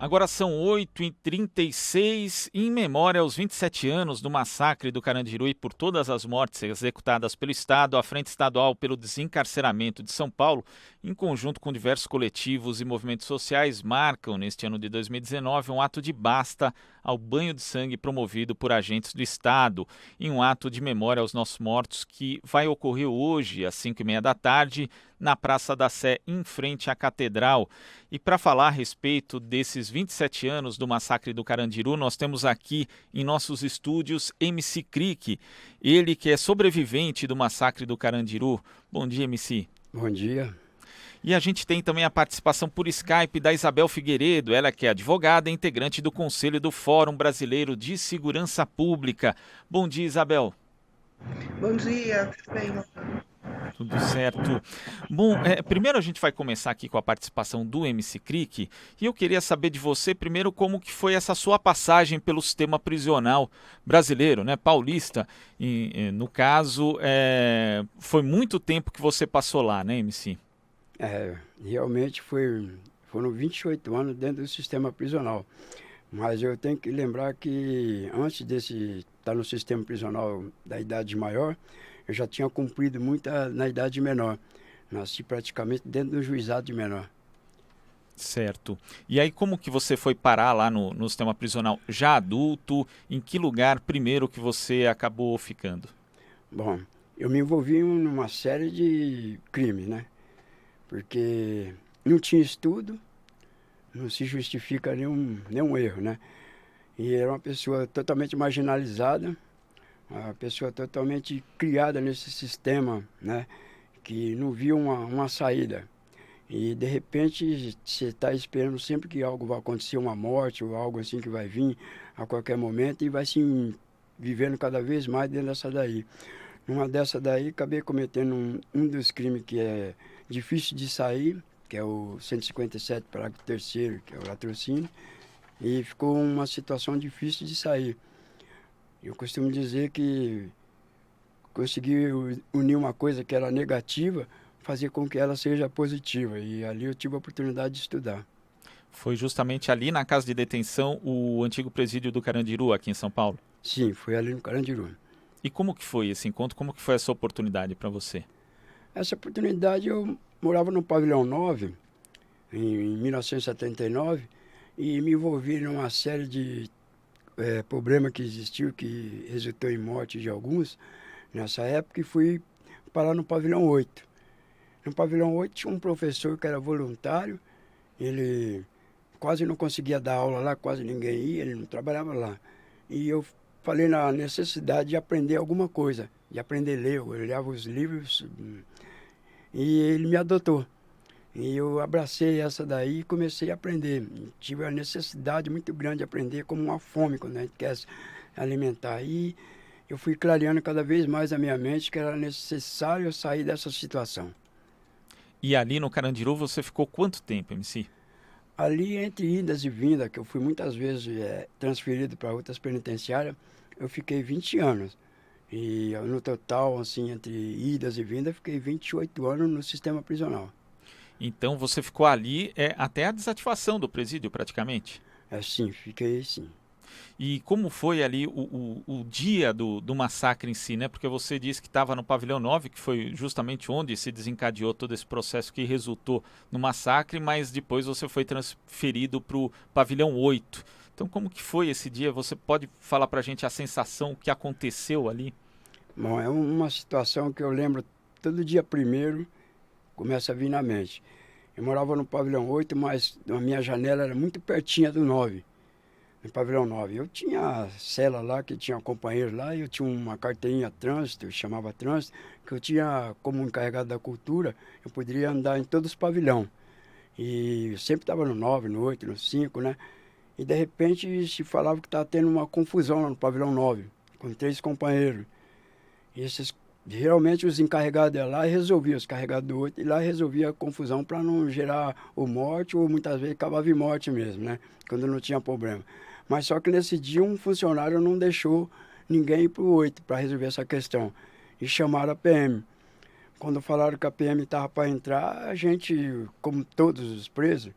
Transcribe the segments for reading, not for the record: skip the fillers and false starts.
Agora são 8h36, em memória aos 27 anos do massacre do Carandiru e por todas as mortes executadas pelo Estado, a Frente Estadual pelo Desencarceramento de São Paulo, em conjunto com diversos coletivos e movimentos sociais, marcam, neste ano de 2019, um ato de basta ao banho de sangue promovido por agentes do Estado, em um ato de memória aos nossos mortos que vai ocorrer hoje, às 5h30 da tarde, na Praça da Sé, em frente à Catedral. E para falar a respeito desses 27 anos do massacre do Carandiru, nós temos aqui em nossos estúdios MC Crick, ele que é sobrevivente do massacre do Carandiru. Bom dia, MC. Bom dia. E a gente tem também a participação por Skype da Isabel Figueiredo, ela que é advogada e integrante do Conselho do Fórum Brasileiro de Segurança Pública. Bom dia, Isabel. Bom dia, tudo bem? Tudo certo. Bom, primeiro a gente vai começar aqui com a participação do MC Crick e eu queria saber de você primeiro como que foi essa sua passagem pelo sistema prisional brasileiro, né, paulista. No caso, foi muito tempo que você passou lá, né, MC? Realmente foram 28 anos dentro do sistema prisional. Mas eu tenho que lembrar que antes desse estar no sistema prisional da idade maior, eu já tinha cumprido muita na idade menor. Nasci praticamente dentro do juizado de menor. Certo. E aí como que você foi parar lá no sistema prisional já adulto? Em que lugar primeiro que você acabou ficando? Bom, eu me envolvi numa série de crimes, né? Porque não tinha estudo, não se justifica nenhum erro, né? E era uma pessoa totalmente marginalizada, uma pessoa totalmente criada nesse sistema, né? Que não via uma saída. E de repente você está esperando sempre que algo vai acontecer, uma morte ou algo assim que vai vir a qualquer momento e vai se vivendo cada vez mais dentro dessa daí. Numa dessa daí, acabei cometendo um dos crimes que é difícil de sair, que é o 157, parágrafo 3º, que é o latrocínio, e ficou uma situação difícil de sair. Eu costumo dizer que consegui unir uma coisa que era negativa, fazer com que ela seja positiva, e ali eu tive a oportunidade de estudar. Foi justamente ali na casa de detenção o antigo presídio do Carandiru, aqui em São Paulo? Sim, foi ali no Carandiru. E como que foi esse encontro? Como que foi essa oportunidade para você? Essa oportunidade eu morava no Pavilhão 9, em 1979, e me envolvi numa série de problemas que existiu, que resultou em morte de alguns nessa época, e fui parar no Pavilhão 8. No Pavilhão 8 tinha um professor que era voluntário, ele quase não conseguia dar aula lá, quase ninguém ia, ele não trabalhava lá. E eu falei na necessidade de aprender alguma coisa, de aprender a ler. Eu olhava os livros e ele me adotou. E eu abracei essa daí e comecei a aprender. Tive a necessidade muito grande de aprender, como uma fome quando a gente quer se alimentar. E eu fui clareando cada vez mais a minha mente que era necessário sair dessa situação. E ali no Carandiru você ficou quanto tempo, MC? Ali, entre idas e vindas, que eu fui muitas vezes transferido para outras penitenciárias, eu fiquei 20 anos. E no total, assim, entre idas e vindas, fiquei 28 anos no sistema prisional. Então você ficou ali até a desativação do presídio, praticamente? Sim, fiquei sim. E como foi ali o dia do massacre em si, né? Porque você disse que estava no Pavilhão 9, que foi justamente onde se desencadeou todo esse processo que resultou no massacre, mas depois você foi transferido para o Pavilhão 8. Então como que foi esse dia? Você pode falar para a gente a sensação, o que aconteceu ali? Bom, é uma situação que eu lembro todo dia primeiro, começa a vir na mente. Eu morava no Pavilhão 8, mas a minha janela era muito pertinha do 9. No Pavilhão 9. Eu tinha cela lá, que tinha companheiros lá, e eu tinha uma carteirinha trânsito, chamava trânsito, que eu tinha como encarregado da cultura, eu poderia andar em todos os pavilhões. E eu sempre estava no 9, no 8, no 5, né? E de repente se falava que estava tendo uma confusão lá no Pavilhão 9, com 3 companheiros. E realmente os encarregados iam lá e resolviam, os carregados do 8, e lá resolvia a confusão para não gerar o morte, ou muitas vezes acabava em morte mesmo, né? Quando não tinha problema. Mas só que nesse dia um funcionário não deixou ninguém ir para o 8 para resolver essa questão. E chamaram a PM. Quando falaram que a PM estava para entrar, a gente, como todos os presos,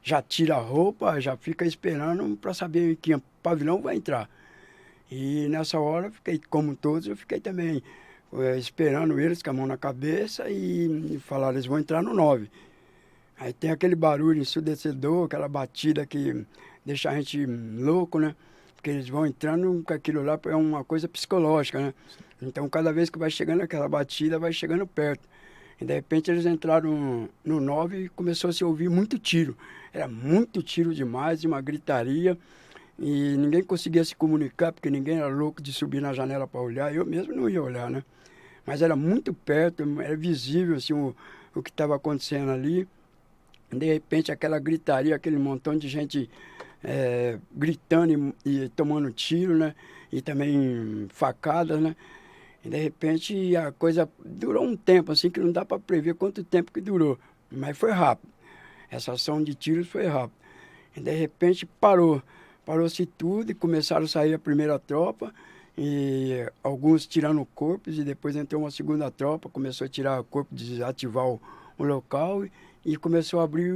já tira a roupa, já fica esperando para saber em que pavilhão vai entrar. E nessa hora, eu fiquei, como todos, eu fiquei também esperando eles com a mão na cabeça e falaram, eles vão entrar no 9. Aí tem aquele barulho ensurdecedor, aquela batida que deixa a gente louco, né? Porque eles vão entrando com aquilo lá, é uma coisa psicológica, né? Então, cada vez que vai chegando aquela batida, vai chegando perto. E, de repente, eles entraram no 9 e começou a se ouvir muito tiro. Era muito tiro demais, uma gritaria. E ninguém conseguia se comunicar, porque ninguém era louco de subir na janela para olhar. Eu mesmo não ia olhar, né? Mas era muito perto, era visível assim, o que estava acontecendo ali. De repente, aquela gritaria, aquele montão de gente gritando e tomando tiro, né? E também facadas, né? E, de repente, a coisa durou um tempo, assim, que não dá para prever quanto tempo que durou. Mas foi rápido. Essa ação de tiros foi rápida. E, de repente, parou. Parou-se tudo e começaram a sair a primeira tropa, e alguns tirando corpos, e depois entrou uma segunda tropa, começou a tirar o corpo, desativar o local, e começou a abrir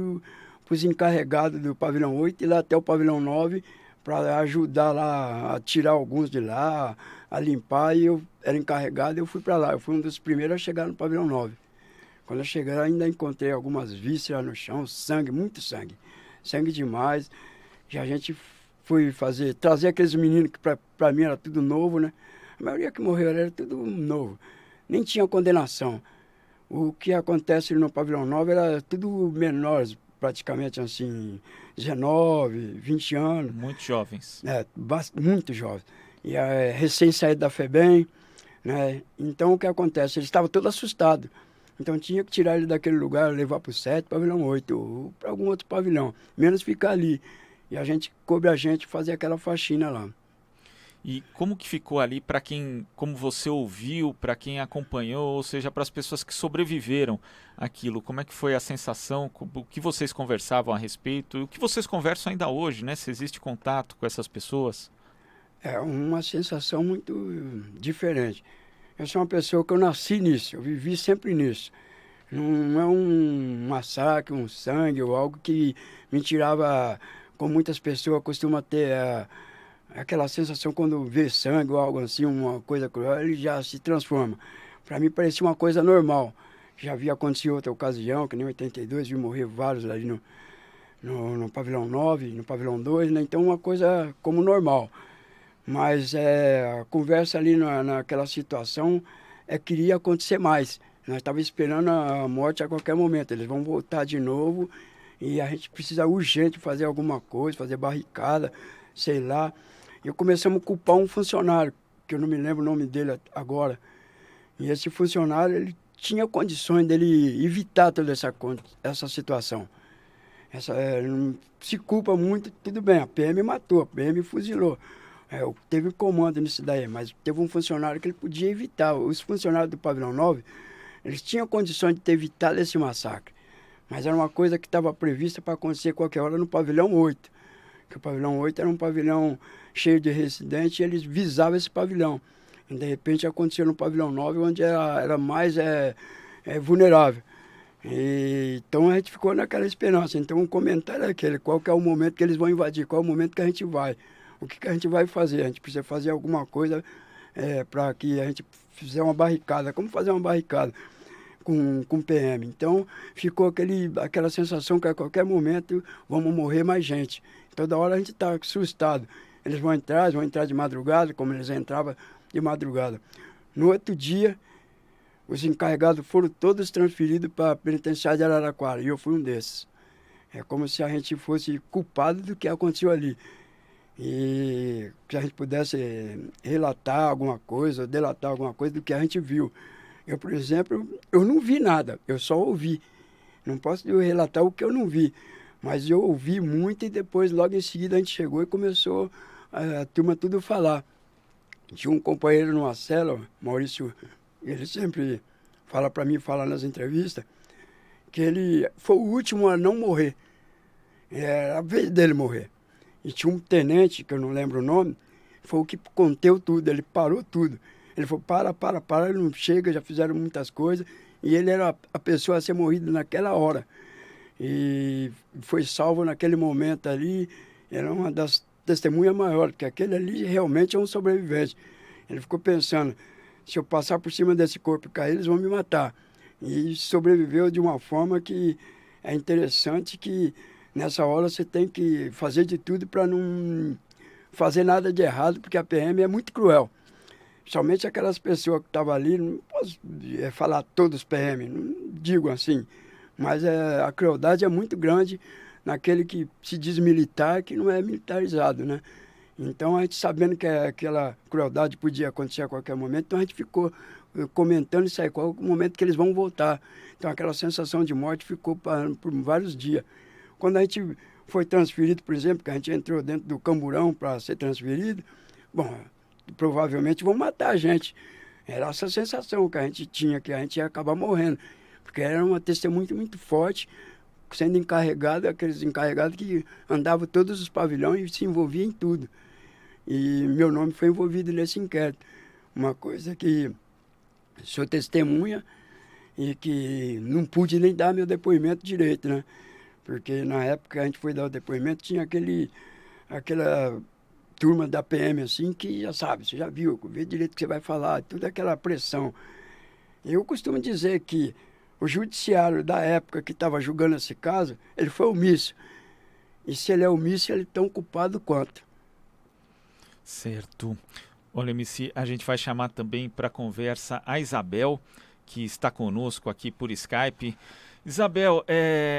para os encarregados do pavilhão 8 e lá até o pavilhão 9, para ajudar lá a tirar alguns de lá, a limpar, e eu era encarregado e eu fui para lá. Eu fui um dos primeiros a chegar no pavilhão 9. Quando eu cheguei, ainda encontrei algumas vísceras no chão, sangue, muito sangue. Sangue demais. E a gente fui trazer aqueles meninos que para mim era tudo novo, né? A maioria que morreu era tudo novo. Nem tinha condenação. O que acontece no pavilhão 9 era tudo menores, praticamente assim, 19, 20 anos. Muito jovens. Muito jovens. E recém-saído da FEBEM, né? Então o que acontece? Eles estavam todos assustados. Então tinha que tirar ele daquele lugar, levar para o 7, pavilhão 8, ou para algum outro pavilhão, menos ficar ali. E coube a gente fazer aquela faxina lá. E como que ficou ali para quem, como você ouviu, para quem acompanhou, ou seja, para as pessoas que sobreviveram àquilo? Como é que foi a sensação? O que vocês conversavam a respeito? O que vocês conversam ainda hoje, né? Se existe contato com essas pessoas? É uma sensação muito diferente. Eu sou uma pessoa que eu nasci nisso, eu vivi sempre nisso. Não é um massacre, um sangue ou algo que me tirava, como muitas pessoas costumam ter aquela sensação quando vê sangue ou algo assim, uma coisa cruel, ele já se transforma. Para mim parecia uma coisa normal. Já havia acontecido outra ocasião, que nem em 82, vi morrer vários ali no pavilhão 9, no pavilhão 2, né? Então uma coisa como normal. Mas a conversa ali naquela situação queria acontecer mais. Nós estávamos esperando a morte a qualquer momento. Eles vão voltar de novo e a gente precisa urgente fazer alguma coisa, fazer barricada, sei lá. E começamos a culpar um funcionário, que eu não me lembro o nome dele agora. E esse funcionário, ele tinha condições dele evitar toda essa situação. Não se culpa muito, tudo bem, a PM matou, a PM fuzilou. Teve um comando nisso daí, mas teve um funcionário que ele podia evitar. Os funcionários do pavilhão 9, eles tinham condições de ter evitado esse massacre. Mas era uma coisa que estava prevista para acontecer qualquer hora no pavilhão 8. Que o pavilhão 8 era um pavilhão cheio de residentes e eles visavam esse pavilhão. E de repente aconteceu no pavilhão 9, onde era mais vulnerável. Então a gente ficou naquela esperança. Então o comentário é aquele, qual que é o momento que eles vão invadir, qual é o momento que a gente vai. O que a gente vai fazer? A gente precisa fazer alguma coisa para que a gente fizer uma barricada. Como fazer uma barricada com PM? Então ficou aquela sensação que a qualquer momento vamos morrer mais gente. Toda hora a gente está assustado. Eles vão entrar de madrugada, como eles entravam de madrugada. No outro dia, os encarregados foram todos transferidos para a penitenciária de Araraquara, e eu fui um desses. É como se a gente fosse culpado do que aconteceu ali. E que a gente pudesse relatar alguma coisa, delatar alguma coisa do que a gente viu. Eu, por exemplo, eu não vi nada, eu só ouvi. Não posso relatar o que eu não vi, mas eu ouvi muito e depois, logo em seguida, a gente chegou e começou a turma tudo a falar. Tinha um companheiro numa cela, Maurício, ele sempre fala para mim, fala nas entrevistas, que ele foi o último a não morrer. Era a vez dele morrer. E tinha um tenente, que eu não lembro o nome, foi o que conteu tudo, ele parou tudo. Ele falou, para, ele não chega, já fizeram muitas coisas. E ele era a pessoa a ser morrida naquela hora. e foi salvo naquele momento ali. Era uma das testemunhas maiores, porque aquele ali realmente é um sobrevivente. Ele ficou pensando, se eu passar por cima desse corpo e cair, eles vão me matar. E sobreviveu de uma forma que é interessante, que nessa hora você tem que fazer de tudo para não fazer nada de errado, porque a PM é muito cruel. Somente aquelas pessoas que estavam ali, não posso falar todos os PM, não digo assim, mas a crueldade é muito grande naquele que se diz militar, que não é militarizado, né? Então, a gente sabendo que aquela crueldade podia acontecer a qualquer momento, então a gente ficou comentando isso aí, qual o momento que eles vão voltar. Então, aquela sensação de morte ficou por vários dias. Quando a gente foi transferido, por exemplo, que a gente entrou dentro do camburão para ser transferido, bom, provavelmente vão matar a gente. Era essa sensação que a gente tinha, que a gente ia acabar morrendo. Porque era uma testemunha muito forte, sendo encarregado, aqueles encarregados que andavam todos os pavilhões e se envolviam em tudo. E meu nome foi envolvido nesse inquérito. Uma coisa que sou testemunha e que não pude nem dar meu depoimento direito, né? Porque na época que a gente foi dar o depoimento, tinha aquela turma da PM assim, que já sabe, você já viu, vê direito o que você vai falar, tudo aquela pressão. Eu costumo dizer que o judiciário da época que estava julgando esse caso, ele foi omisso. E se ele é omisso, ele é tão culpado quanto. Certo. Olha, MC, a gente vai chamar também para conversa a Isabel, que está conosco aqui por Skype. Isabel,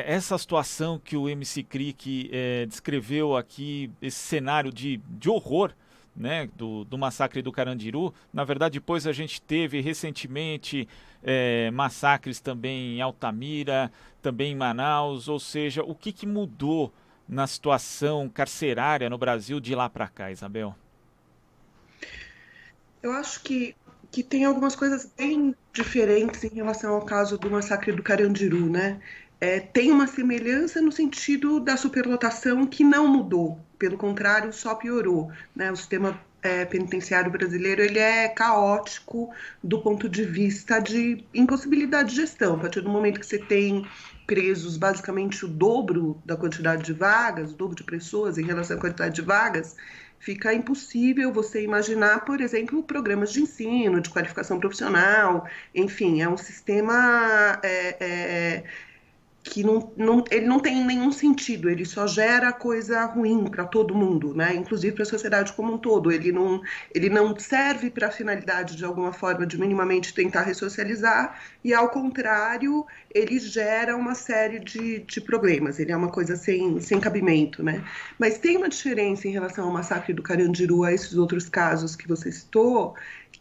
essa situação que o MC Crick descreveu aqui, esse cenário de horror, né, do massacre do Carandiru, na verdade depois a gente teve recentemente massacres também em Altamira, também em Manaus, ou seja, o que mudou na situação carcerária no Brasil de lá para cá, Isabel? Eu acho que tem algumas coisas bem diferentes em relação ao caso do massacre do Carandiru, né? Tem uma semelhança no sentido da superlotação que não mudou, pelo contrário, só piorou, né? O sistema penitenciário brasileiro ele é caótico do ponto de vista de impossibilidade de gestão. A partir do momento que você tem presos basicamente o dobro da quantidade de vagas, o dobro de pessoas em relação à quantidade de vagas, fica impossível você imaginar, por exemplo, programas de ensino, de qualificação profissional, enfim, é um sistema que ele não tem nenhum sentido, ele só gera coisa ruim para todo mundo, né? Inclusive para a sociedade como um todo. Ele não serve para a finalidade, de alguma forma, de minimamente tentar ressocializar, e, ao contrário, ele gera uma série de problemas. Ele é uma coisa sem cabimento, né? Mas tem uma diferença em relação ao massacre do Carandiru, a esses outros casos que você citou,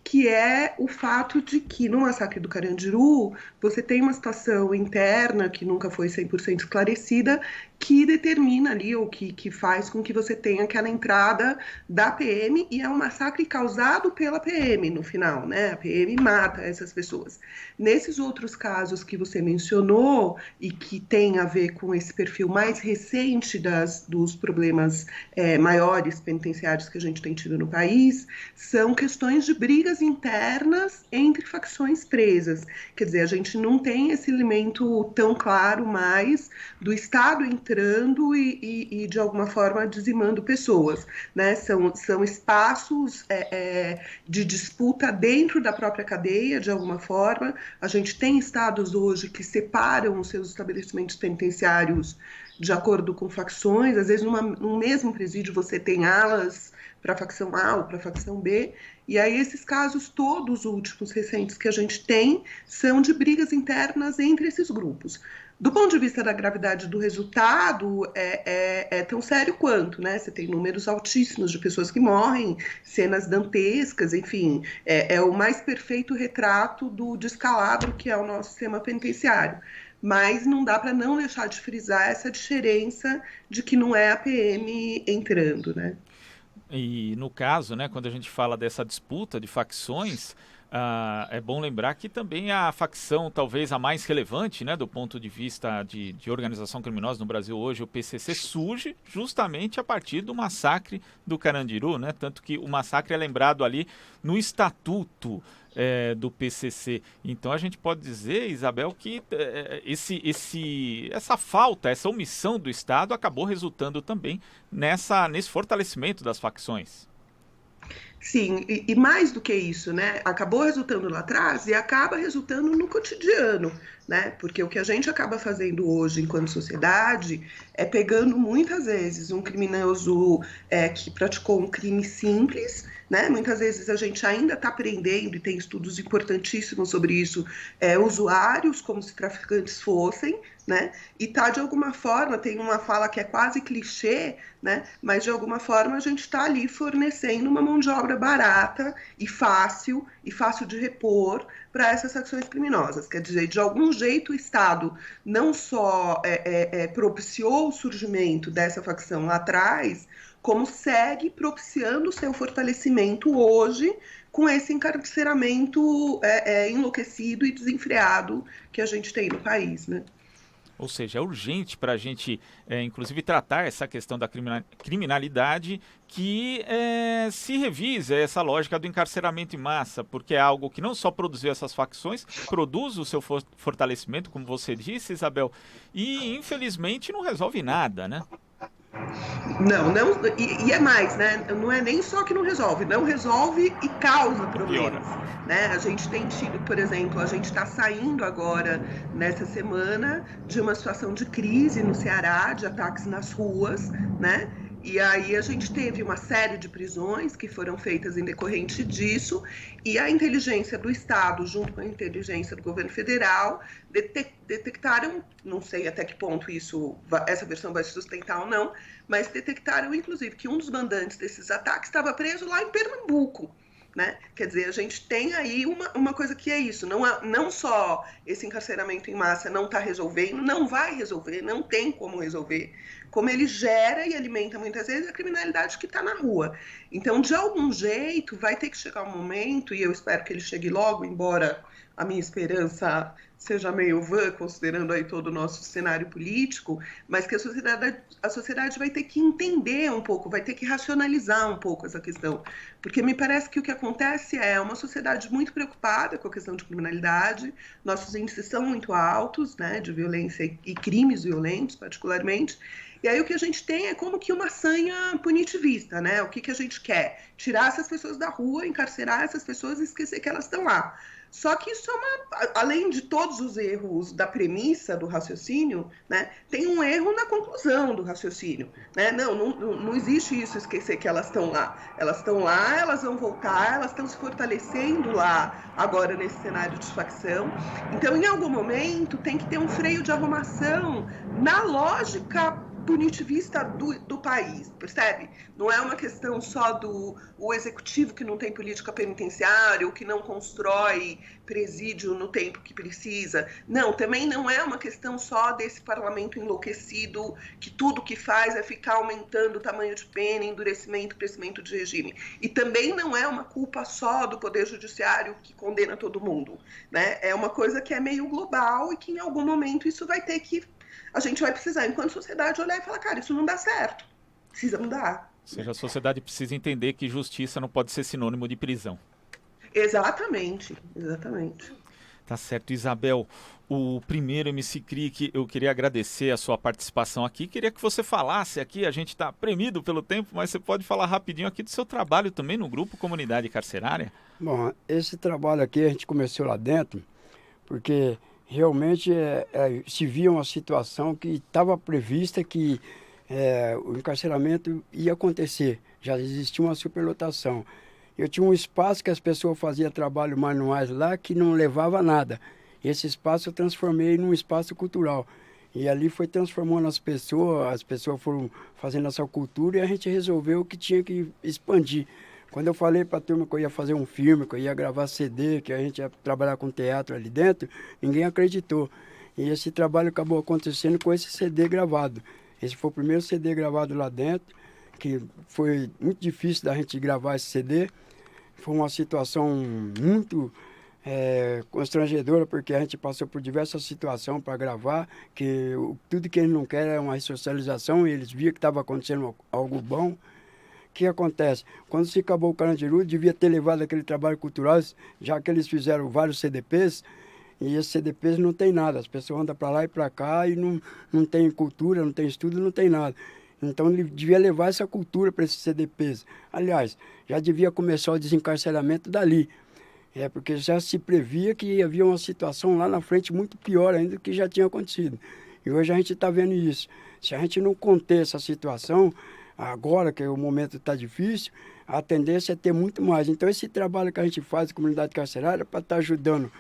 que é o fato de que no massacre do Carandiru você tem uma situação interna que nunca foi 100% esclarecida, que determina ali, ou que faz com que você tenha aquela entrada da PM, e é um massacre causado pela PM no final, né? A PM mata essas pessoas. Nesses outros casos que você mencionou, e que tem a ver com esse perfil mais recente dos problemas maiores penitenciários que a gente tem tido no país, são questões de brigas internas entre facções presas. Quer dizer, a gente não tem esse elemento tão claro mais do Estado entrando e de alguma forma dizimando pessoas, né? São espaços de disputa dentro da própria cadeia, de alguma forma. A gente tem estados hoje que separam os seus estabelecimentos penitenciários de acordo com facções. Às vezes num mesmo presídio você tem alas para a facção A ou para a facção B, e aí esses casos todos últimos, recentes, que a gente tem, são de brigas internas entre esses grupos. Do ponto de vista da gravidade do resultado, é tão sério quanto, né? Você tem números altíssimos de pessoas que morrem, cenas dantescas, enfim, é o mais perfeito retrato do descalabro que é o nosso sistema penitenciário. Mas não dá para não deixar de frisar essa diferença de que não é a PM entrando, né? E no caso, né, quando a gente fala dessa disputa de facções, É bom lembrar que também a facção talvez a mais relevante, né, do ponto de vista de organização criminosa no Brasil hoje, o PCC, surge justamente a partir do massacre do Carandiru, né? Tanto que o massacre é lembrado ali no estatuto do PCC. Então a gente pode dizer, Isabel, que essa falta, essa omissão do Estado acabou resultando também nesse fortalecimento das facções. Sim, e mais do que isso, né? Acabou resultando lá atrás e acaba resultando no cotidiano, né? Porque o que a gente acaba fazendo hoje enquanto sociedade é pegando muitas vezes um criminoso que praticou um crime simples, né? Muitas vezes a gente ainda está aprendendo e tem estudos importantíssimos sobre isso, usuários como se traficantes fossem, né? E tá de alguma forma, tem uma fala que é quase clichê, né? Mas de alguma forma a gente está ali fornecendo uma mão de obra barata e fácil de repor para essas facções criminosas. Quer dizer, de algum jeito o Estado não só propiciou o surgimento dessa facção lá atrás, como segue propiciando o seu fortalecimento hoje com esse encarceramento enlouquecido e desenfreado que a gente tem no país, né? Ou seja, é urgente para a gente, inclusive, tratar essa questão da criminalidade que se revise essa lógica do encarceramento em massa, porque é algo que não só produziu essas facções, produz o seu fortalecimento, como você disse, Isabel, e infelizmente não resolve nada, né? Não, e é mais, né? Não é nem só que não resolve e causa problemas, né? A gente tem tido, por exemplo, a gente está saindo agora, nessa semana, de uma situação de crise no Ceará, de ataques nas ruas, né? E aí a gente teve uma série de prisões que foram feitas em decorrente disso, e a inteligência do Estado, junto com a inteligência do governo federal, detectaram, não sei até que ponto essa versão vai se sustentar ou não, mas detectaram, inclusive, que um dos mandantes desses ataques estava preso lá em Pernambuco. Né? Quer dizer, a gente tem aí uma coisa que é isso, não só esse encarceramento em massa não está resolvendo, não vai resolver, não tem como resolver, como ele gera e alimenta muitas vezes a criminalidade que está na rua. Então, de algum jeito, vai ter que chegar um momento, e eu espero que ele chegue logo, embora a minha esperança seja meio vã, considerando aí todo o nosso cenário político, mas que a sociedade vai ter que entender um pouco, vai ter que racionalizar um pouco essa questão. Porque me parece que o que acontece é uma sociedade muito preocupada com a questão de criminalidade, nossos índices são muito altos, né, de violência e crimes violentos, particularmente, e aí o que a gente tem é como que uma sanha punitivista, né? O que a gente quer? Tirar essas pessoas da rua, encarcerar essas pessoas e esquecer que elas estão lá. Só que isso além de todos os erros da premissa do raciocínio, né, tem um erro na conclusão do raciocínio. Né? Não existe isso, esquecer que elas estão lá. Elas estão lá, elas vão voltar, elas estão se fortalecendo lá agora nesse cenário de facção. Então, em algum momento, tem que ter um freio de arrumação na lógica punitivista do país, percebe? Não é uma questão só do executivo que não tem política penitenciária ou que não constrói presídio no tempo que precisa. Não, também não é uma questão só desse parlamento enlouquecido que tudo que faz é ficar aumentando o tamanho de pena, endurecimento, crescimento de regime. E também não é uma culpa só do Poder Judiciário que condena todo mundo, né? É uma coisa que é meio global e que em algum momento isso vai ter que a gente vai precisar, enquanto sociedade, olhar e falar, cara, isso não dá certo, precisa mudar. Ou seja, a sociedade precisa entender que justiça não pode ser sinônimo de prisão. Exatamente. Tá certo, Isabel. O primeiro MC Cric, eu queria agradecer a sua participação aqui. Queria que você falasse aqui, a gente está premido pelo tempo, mas você pode falar rapidinho aqui do seu trabalho também no Grupo Comunidade Carcerária? Bom, esse trabalho aqui a gente começou lá dentro, porque realmente se via uma situação que estava prevista que o encarceramento ia acontecer, já existia uma superlotação. Eu tinha um espaço que as pessoas faziam trabalho manuais lá que não levava a nada. Esse espaço eu transformei num espaço cultural. E ali foi transformando as pessoas foram fazendo essa cultura e a gente resolveu que tinha que expandir. Quando eu falei para a turma que eu ia fazer um filme, que eu ia gravar CD, que a gente ia trabalhar com teatro ali dentro, ninguém acreditou. E esse trabalho acabou acontecendo com esse CD gravado. Esse foi o primeiro CD gravado lá dentro, que foi muito difícil da gente gravar esse CD. foi uma situação muito constrangedora, porque a gente passou por diversas situações para gravar, que tudo que eles não querem é uma ressocialização, e eles viam que estava acontecendo algo bom. O que acontece? Quando se acabou o Carandiru, devia ter levado aquele trabalho cultural, já que eles fizeram vários CDPs, e esses CDPs não tem nada, as pessoas andam para lá e para cá e não tem cultura, não tem estudo, não tem nada. Então ele devia levar essa cultura para esses CDPs. Aliás, já devia começar o desencarceramento dali. Porque já se previa que havia uma situação lá na frente muito pior ainda do que já tinha acontecido. E hoje a gente está vendo isso. Se a gente não conter essa situação, agora que o momento está difícil, a tendência é ter muito mais. Então esse trabalho que a gente faz na comunidade carcerária é para estar ajudando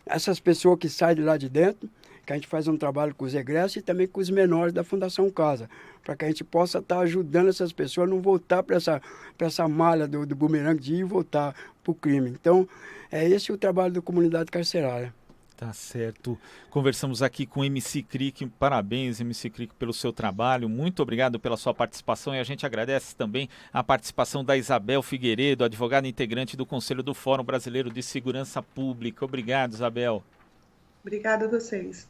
essas pessoas que saem de lá de dentro, que a gente faz um trabalho com os egressos e também com os menores da Fundação Casa, para que a gente possa estar ajudando essas pessoas a não voltar para essa malha do bumerangue de ir e voltar para o crime. Então, esse o trabalho da comunidade carcerária. Tá certo. Conversamos aqui com o MC Crick. Parabéns, MC Crick, pelo seu trabalho. Muito obrigado pela sua participação, e a gente agradece também a participação da Isabel Figueiredo, advogada integrante do Conselho do Fórum Brasileiro de Segurança Pública. Obrigado, Isabel. Obrigada a vocês.